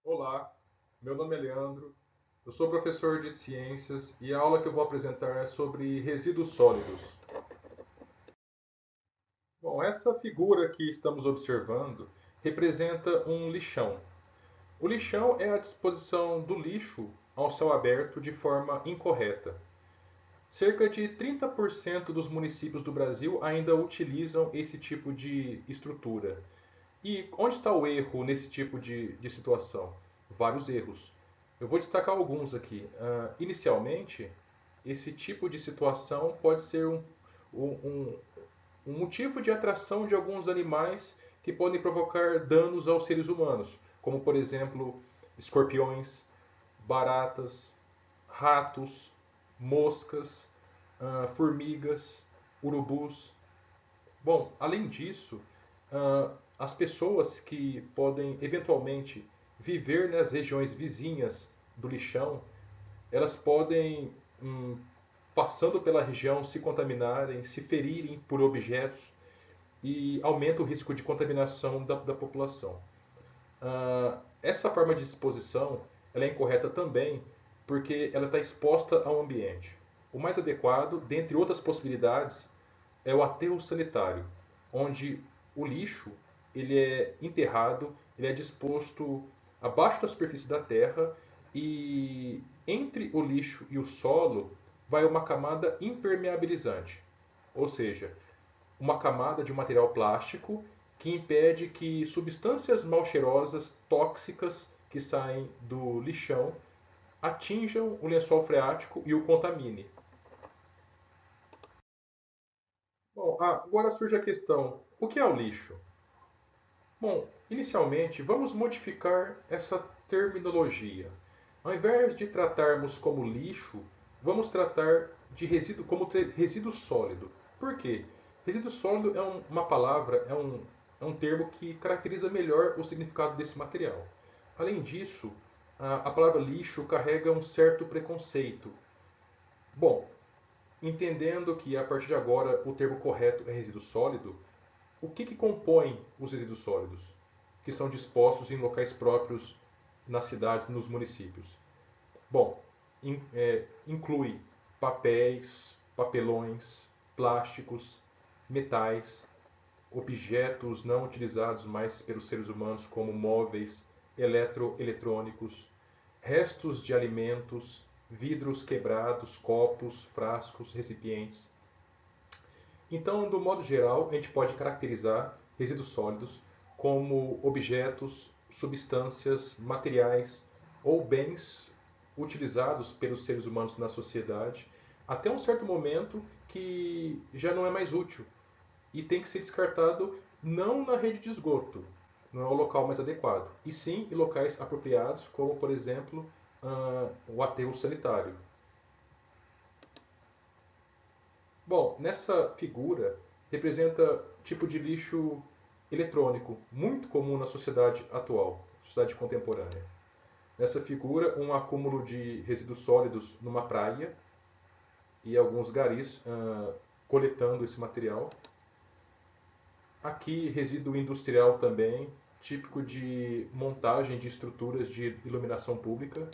Olá, meu nome é Leandro, eu sou professor de ciências e a aula que eu vou apresentar é sobre resíduos sólidos. Bom, essa figura que estamos observando representa um lixão. O lixão é a disposição do lixo ao céu aberto de forma incorreta. Cerca de 30% dos municípios do Brasil ainda utilizam esse tipo de estrutura. E onde está o erro nesse tipo de situação? Vários erros. Eu vou destacar alguns aqui. Inicialmente, esse tipo de situação pode ser um, um motivo de atração de alguns animais que podem provocar danos aos seres humanos, como por exemplo escorpiões, baratas, ratos, moscas, formigas, urubus. Bom, além disso, as pessoas que podem eventualmente viver nas regiões vizinhas do lixão, elas podem, passando pela região, se contaminarem, se ferirem por objetos e aumenta o risco de contaminação da população. Essa forma de exposição ela é incorreta também porque ela está exposta ao ambiente. O mais adequado, dentre outras possibilidades, é o aterro sanitário, onde o lixo ele é enterrado, ele é disposto abaixo da superfície da terra e entre o lixo e o solo vai uma camada impermeabilizante, ou seja, uma camada de um material plástico que impede que substâncias mal cheirosas, tóxicas que saem do lixão atinjam o lençol freático e o contamine. Bom, agora surge a questão: o que é o lixo? Bom, inicialmente vamos modificar essa terminologia. Ao invés de tratarmos como lixo, vamos tratar de resíduo como resíduo sólido. Por quê? Resíduo sólido é uma palavra, é um termo que caracteriza melhor o significado desse material. Além disso, a palavra lixo carrega um certo preconceito. Bom, entendendo que a partir de agora o termo correto é resíduo sólido, o que compõe os resíduos sólidos, que são dispostos em locais próprios nas cidades e nos municípios? Bom, inclui papéis, papelões, plásticos, metais, objetos não utilizados mais pelos seres humanos, como móveis, eletrônicos, restos de alimentos, vidros quebrados, copos, frascos, recipientes. Então, do modo geral, a gente pode caracterizar resíduos sólidos como objetos, substâncias, materiais ou bens utilizados pelos seres humanos na sociedade até um certo momento que já não é mais útil e tem que ser descartado não na rede de esgoto, não é o local mais adequado, e sim em locais apropriados, como por exemplo o aterro sanitário. Bom, nessa figura representa tipo de lixo eletrônico muito comum na sociedade atual, sociedade contemporânea. Nessa figura, um acúmulo de resíduos sólidos numa praia e alguns garis coletando esse material. Aqui, resíduo industrial também, típico de montagem de estruturas de iluminação pública.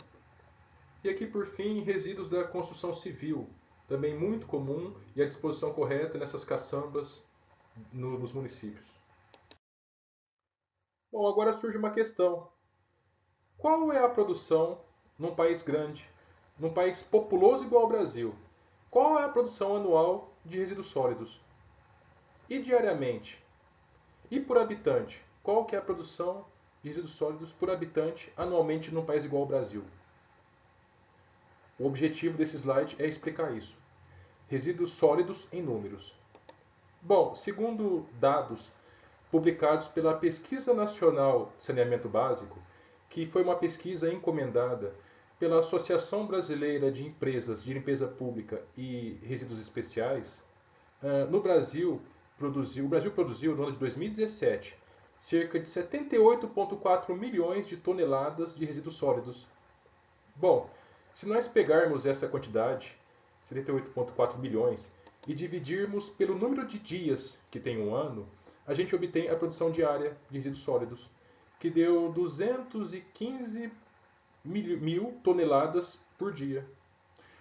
E aqui, por fim, resíduos da construção civil, também muito comum e à disposição correta nessas caçambas nos municípios. Bom, agora surge uma questão: qual é a produção num país grande, num país populoso igual ao Brasil? Qual é a produção anual de resíduos sólidos? E diariamente? E por habitante? Qual que é a produção de resíduos sólidos por habitante anualmente num país igual ao Brasil? O objetivo desse slide é explicar isso. Resíduos sólidos em números. Bom, segundo dados publicados pela Pesquisa Nacional de Saneamento Básico, que foi uma pesquisa encomendada pela Associação Brasileira de Empresas de Limpeza Pública e Resíduos Especiais, o Brasil produziu no ano de 2017 cerca de 78,4 milhões de toneladas de resíduos sólidos. Bom, se nós pegarmos essa quantidade, 78,4 milhões, e dividirmos pelo número de dias que tem um ano, a gente obtém a produção diária de resíduos sólidos, que deu 215 mil toneladas por dia.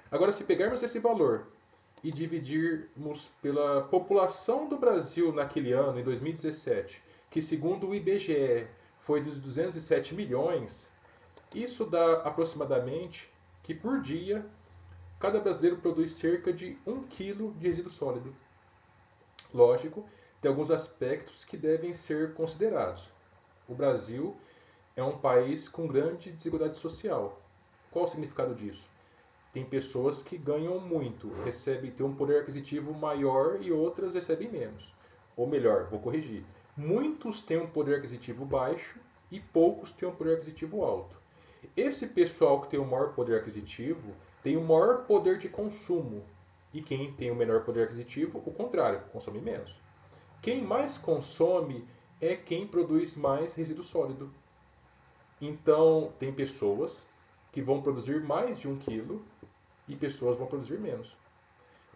Agora, se pegarmos esse valor e dividirmos pela população do Brasil naquele ano, em 2017, que segundo o IBGE foi de 207 milhões, isso dá aproximadamente que por dia cada brasileiro produz cerca de 1 quilo de resíduo sólido. Lógico, tem alguns aspectos que devem ser considerados. O Brasil é um país com grande desigualdade social. Qual o significado disso? Tem pessoas que ganham muito, têm um poder aquisitivo maior e outras recebem menos. Ou melhor, vou corrigir. Muitos têm um poder aquisitivo baixo e poucos têm um poder aquisitivo alto. Esse pessoal que tem o maior poder aquisitivo tem o maior poder de consumo. E quem tem o menor poder aquisitivo, o contrário, consome menos. Quem mais consome é quem produz mais resíduo sólido. Então, tem pessoas que vão produzir mais de 1 quilo e pessoas vão produzir menos.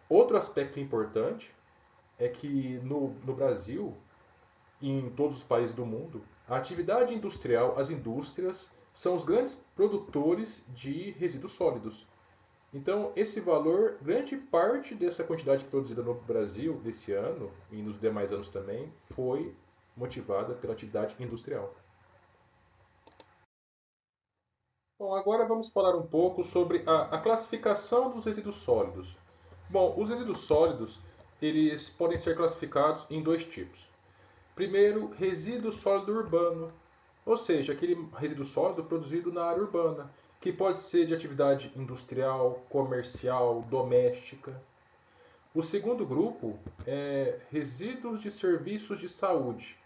Outro aspecto importante é que no Brasil e em todos os países do mundo, a atividade industrial, as indústrias, são os grandes produtores de resíduos sólidos. Então, esse valor, grande parte dessa quantidade produzida no Brasil desse ano e nos demais anos também, foi motivada pela atividade industrial. Bom, agora vamos falar um pouco sobre a classificação dos resíduos sólidos. Bom, os resíduos sólidos, eles podem ser classificados em dois tipos. Primeiro, resíduo sólido urbano, ou seja, aquele resíduo sólido produzido na área urbana, que pode ser de atividade industrial, comercial, doméstica. O segundo grupo é resíduos de serviços de saúde,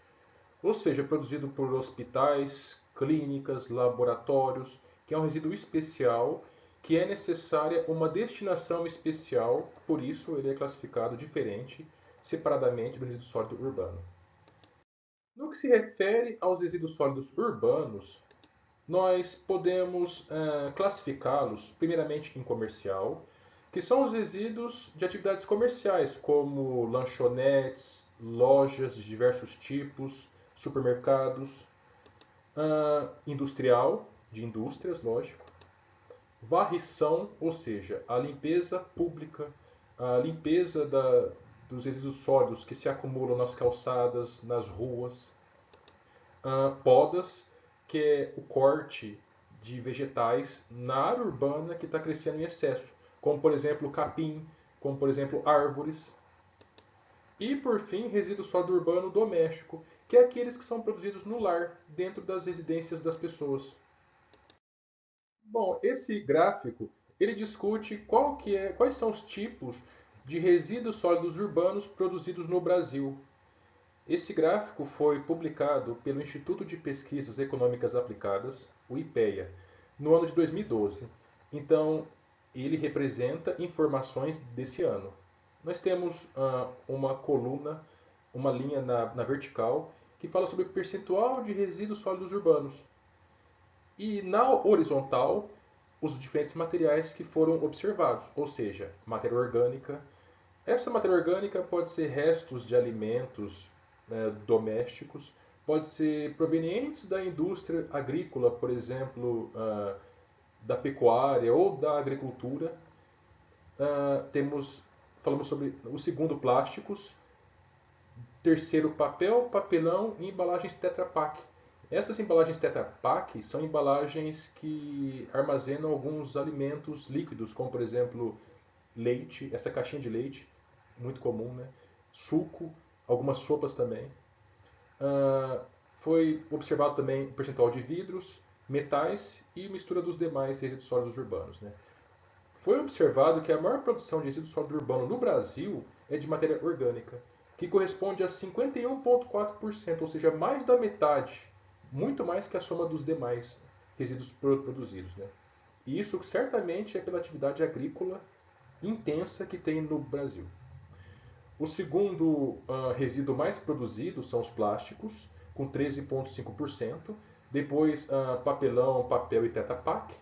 ou seja, produzido por hospitais, clínicas, laboratórios, que é um resíduo especial que é necessária uma destinação especial, por isso ele é classificado diferente, separadamente do resíduo sólido urbano. No que se refere aos resíduos sólidos urbanos, nós podemos classificá-los primeiramente em comercial, que são os resíduos de atividades comerciais, como lanchonetes, lojas de diversos tipos, supermercados, industrial, de indústrias, lógico, varrição, ou seja, a limpeza pública, a limpeza dos resíduos sólidos que se acumulam nas calçadas, nas ruas, podas, que é o corte de vegetais na área urbana que está crescendo em excesso, como por exemplo capim, como por exemplo árvores. E por fim, resíduo sólido urbano doméstico, que é aqueles que são produzidos no lar, dentro das residências das pessoas. Bom, esse gráfico ele discute quais são os tipos de resíduos sólidos urbanos produzidos no Brasil. Esse gráfico foi publicado pelo Instituto de Pesquisas Econômicas Aplicadas, o IPEA, no ano de 2012. Então, ele representa informações desse ano. Nós temos uma coluna, uma linha na vertical, que fala sobre o percentual de resíduos sólidos urbanos. E na horizontal, os diferentes materiais que foram observados, ou seja, matéria orgânica. Essa matéria orgânica pode ser restos de alimentos, né, domésticos, pode ser provenientes da indústria agrícola, por exemplo, da pecuária ou da agricultura. Falamos sobre o segundo, plásticos. Terceiro, papel, papelão e embalagens Tetra Pak. Essas embalagens Tetra Pak são embalagens que armazenam alguns alimentos líquidos, como por exemplo leite, essa caixinha de leite, muito comum, né? Suco, algumas sopas também. Foi observado também o percentual de vidros, metais e mistura dos demais resíduos sólidos urbanos. Né? Foi observado que a maior produção de resíduo sólido urbano no Brasil é de matéria orgânica, que corresponde a 51,4%, ou seja, mais da metade, muito mais que a soma dos demais resíduos produzidos. Né? E isso certamente é pela atividade agrícola intensa que tem no Brasil. O segundo resíduo mais produzido são os plásticos, com 13,5%. Depois, papelão, papel e Tetra Pak.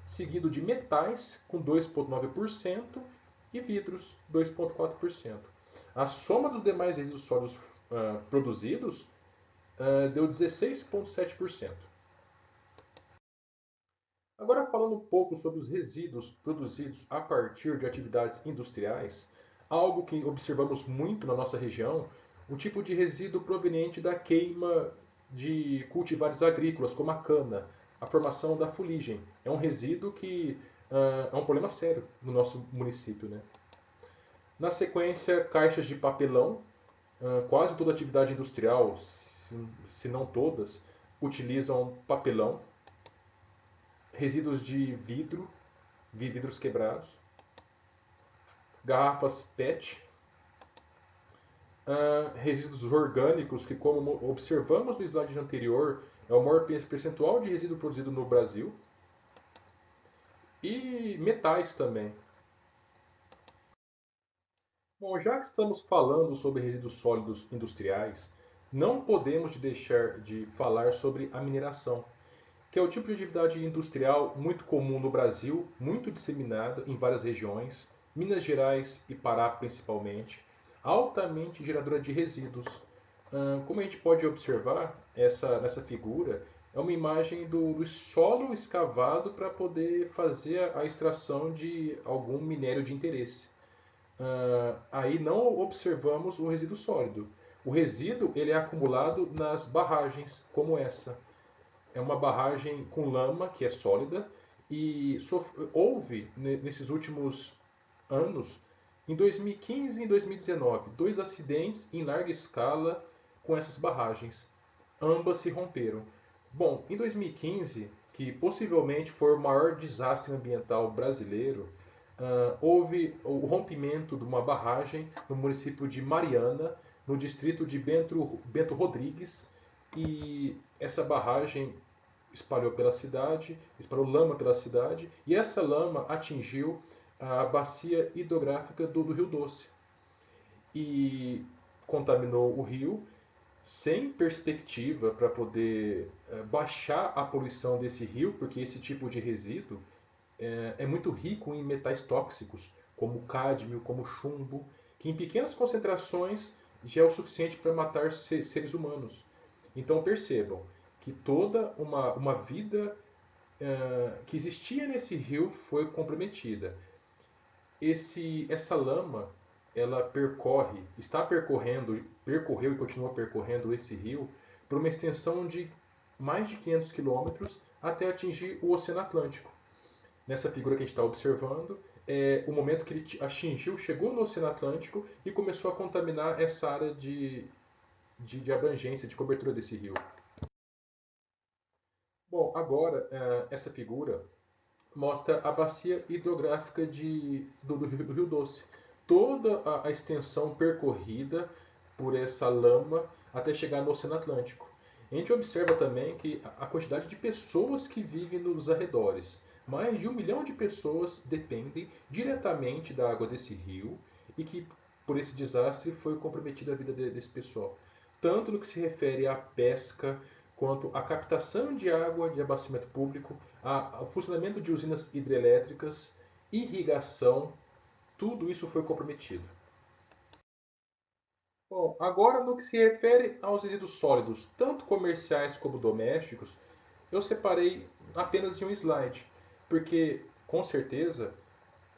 Seguido de metais, com 2,9%. E vidros, 2,4%. A soma dos demais resíduos sólidos produzidos deu 16,7%. Agora, falando um pouco sobre os resíduos produzidos a partir de atividades industriais, algo que observamos muito na nossa região, o tipo de resíduo proveniente da queima de cultivares agrícolas, como a cana, a formação da fuligem. É um resíduo que é um problema sério no nosso município, né? Na sequência, caixas de papelão. Quase toda atividade industrial, se não todas, utilizam papelão, resíduos de vidro, vidros quebrados, garrafas PET, resíduos orgânicos, que, como observamos no slide anterior, é o maior percentual de resíduo produzido no Brasil, e metais também. Bom, já que estamos falando sobre resíduos sólidos industriais, não podemos deixar de falar sobre a mineração, que é o tipo de atividade industrial muito comum no Brasil, muito disseminada em várias regiões, Minas Gerais e Pará principalmente, altamente geradora de resíduos. Como a gente pode observar nessa figura, é uma imagem do solo escavado para poder fazer a extração de algum minério de interesse. Aí não observamos o resíduo sólido. O resíduo ele é acumulado nas barragens, como essa. É uma barragem com lama, que é sólida, e houve, nesses últimos anos, em 2015 e em 2019, dois acidentes em larga escala com essas barragens. Ambas se romperam. Bom, em 2015, que possivelmente foi o maior desastre ambiental brasileiro, houve o rompimento de uma barragem no município de Mariana, no distrito de Bento Rodrigues, e essa barragem espalhou pela cidade, espalhou lama pela cidade, e essa lama atingiu a bacia hidrográfica do Rio Doce e contaminou o rio sem perspectiva para poder baixar a poluição desse rio, porque esse tipo de resíduo é muito rico em metais tóxicos, como cádmio, como chumbo, que em pequenas concentrações já é o suficiente para matar seres humanos. Então percebam que toda uma vida que existia nesse rio foi comprometida. Essa lama, ela percorreu e continua percorrendo esse rio por uma extensão de mais de 500 quilômetros até atingir o Oceano Atlântico. Nessa figura que a gente está observando, é o momento que ele atingiu, chegou no Oceano Atlântico e começou a contaminar essa área de abrangência, de cobertura desse rio. Bom, agora essa figura mostra a bacia hidrográfica do Rio Doce. Toda a extensão percorrida por essa lama até chegar no Oceano Atlântico. A gente observa também que a quantidade de pessoas que vivem nos arredores. Mais de 1 milhão de pessoas dependem diretamente da água desse rio e que por esse desastre foi comprometida a vida desse pessoal. Tanto no que se refere à pesca, quanto à captação de água de abastecimento público, ao funcionamento de usinas hidrelétricas, irrigação, tudo isso foi comprometido. Bom, agora no que se refere aos resíduos sólidos, tanto comerciais como domésticos, eu separei apenas em um slide, porque com certeza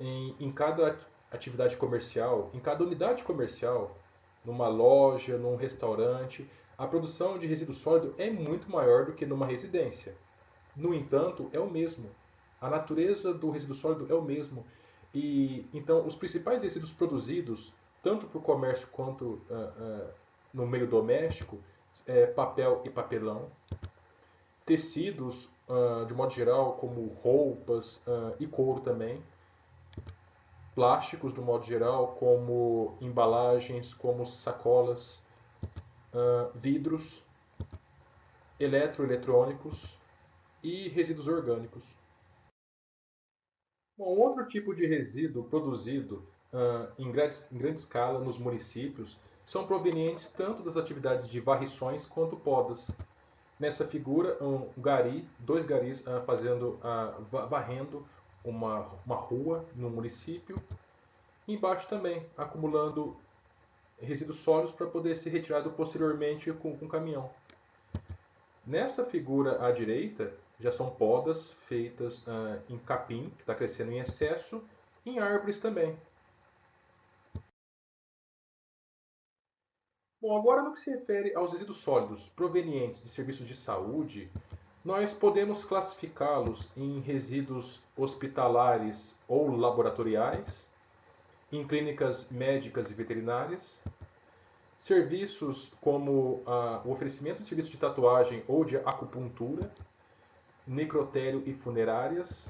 em cada atividade comercial, em cada unidade comercial, numa loja, num restaurante, a produção de resíduo sólido é muito maior do que numa residência. No entanto, é o mesmo. A natureza do resíduo sólido é o mesmo. E então os principais resíduos produzidos, tanto para o comércio quanto no meio doméstico, é papel e papelão, tecidos de modo geral, como roupas e couro também, plásticos, do modo geral, como embalagens, como sacolas, vidros, eletroeletrônicos e resíduos orgânicos. Bom, outro tipo de resíduo produzido em grande escala nos municípios são provenientes tanto das atividades de varrições quanto podas. Nessa figura, dois garis varrendo uma rua no município. Embaixo também, acumulando resíduos sólidos para poder ser retirado posteriormente com caminhão. Nessa figura à direita, já são podas feitas em capim, que está crescendo em excesso, em árvores também. Bom, agora no que se refere aos resíduos sólidos provenientes de serviços de saúde, nós podemos classificá-los em resíduos hospitalares ou laboratoriais, em clínicas médicas e veterinárias, serviços como o oferecimento de serviços de tatuagem ou de acupuntura, necrotério e funerárias,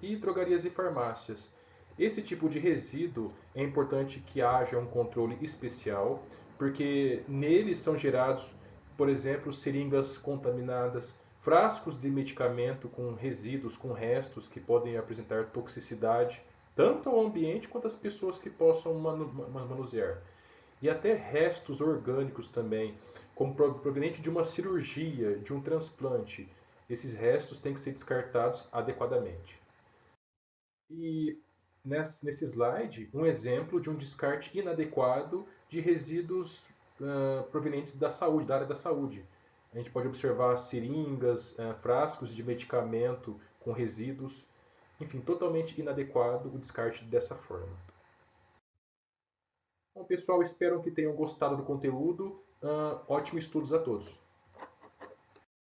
e drogarias e farmácias. Esse tipo de resíduo é importante que haja um controle especial, porque neles são gerados, por exemplo, seringas contaminadas, frascos de medicamento com resíduos, com restos que podem apresentar toxicidade, tanto ao ambiente quanto às pessoas que possam manusear. E até restos orgânicos também, como proveniente de uma cirurgia, de um transplante. Esses restos têm que ser descartados adequadamente. E nesse slide, um exemplo de um descarte inadequado de resíduos provenientes da saúde, da área da saúde. A gente pode observar seringas, frascos de medicamento com resíduos, enfim, totalmente inadequado o descarte dessa forma. Bom, pessoal, espero que tenham gostado do conteúdo. Ótimos estudos a todos.